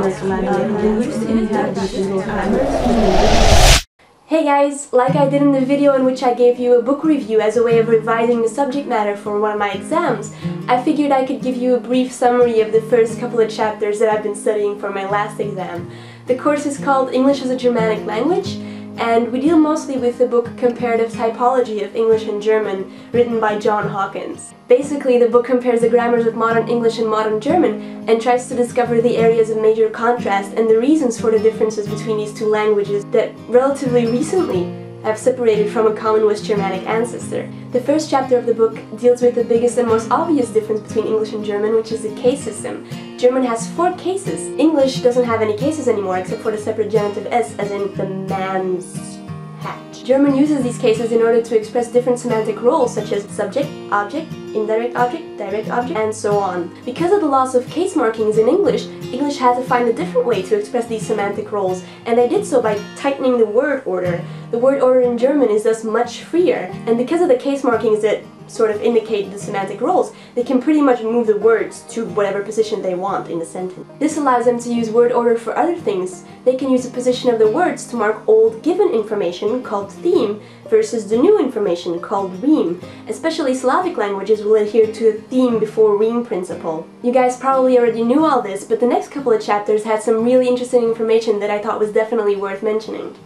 Hey guys, like I did in the video in which I gave you a book review as a way of revising the subject matter for one of my exams, I figured I could give you a brief summary of the first couple of chapters that I've been studying for my last exam. The course is called English as a Germanic Language, and we deal mostly with the book Comparative Typology of English and German, written by John Hawkins. Basically, the book compares the grammars of modern English and modern German and tries to discover the areas of major contrast and the reasons for the differences between these two languages that relatively recently have separated from a common West Germanic ancestor. The first chapter of the book deals with the biggest and most obvious difference between English and German, which is the case system. German has 4 cases. English doesn't have any cases anymore except for the separate genitive s, as in the man's hat. German uses these cases in order to express different semantic roles such as subject, object, indirect object, direct object, and so on. Because of the loss of case markings in English, English had to find a different way to express these semantic roles, and they did so by tightening the word order. The word order in German is thus much freer, and because of the case markings that sort of indicate the semantic roles, they can pretty much move the words to whatever position they want in the sentence. This allows them to use word order for other things. They can use the position of the words to mark old given information, called theme, versus the new information, called reme. Especially Slavic languages will adhere to the theme before reme principle. You guys probably already knew all this, but the next couple of chapters had some really interesting information that I thought was definitely worth mentioning.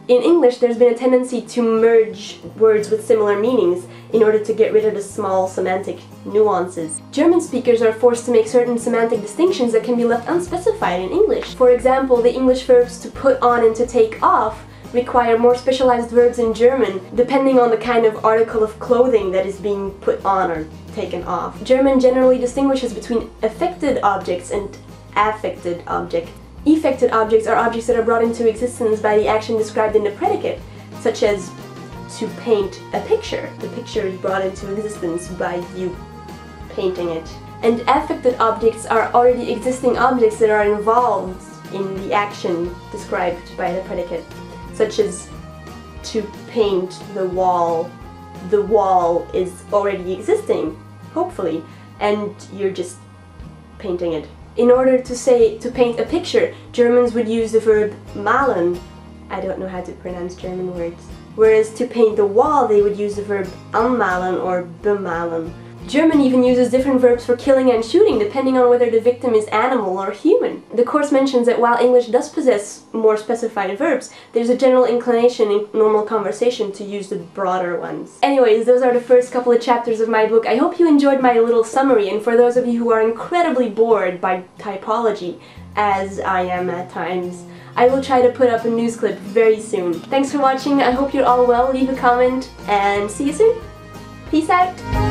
In English, there's been a tendency to merge words with similar meanings in order to get rid of the small semantic nuances. German speakers are forced to make certain semantic distinctions that can be left unspecified in English. For example, the English verbs to put on and to take off require more specialized verbs in German, depending on the kind of article of clothing that is being put on or taken off. German generally distinguishes between affected objects and affected objects. Effected objects are objects that are brought into existence by the action described in the predicate, such as to paint a picture. The picture is brought into existence by you painting it. And affected objects are already existing objects that are involved in the action described by the predicate, such as to paint the wall. The wall is already existing, hopefully, and you're just painting it. In order to say to paint a picture, Germans would use the verb malen. I don't know how to pronounce German words. Whereas to paint the wall, they would use the verb anmalen or bemalen. German even uses different verbs for killing and shooting depending on whether the victim is animal or human. The course mentions that while English does possess more specified verbs, there's a general inclination in normal conversation to use the broader ones. Anyways, those are the first couple of chapters of my book. I hope you enjoyed my little summary, and for those of you who are incredibly bored by typology, as I am at times, I will try to put up a news clip very soon. Thanks for watching, I hope you're all well, leave a comment, and see you soon! Peace out!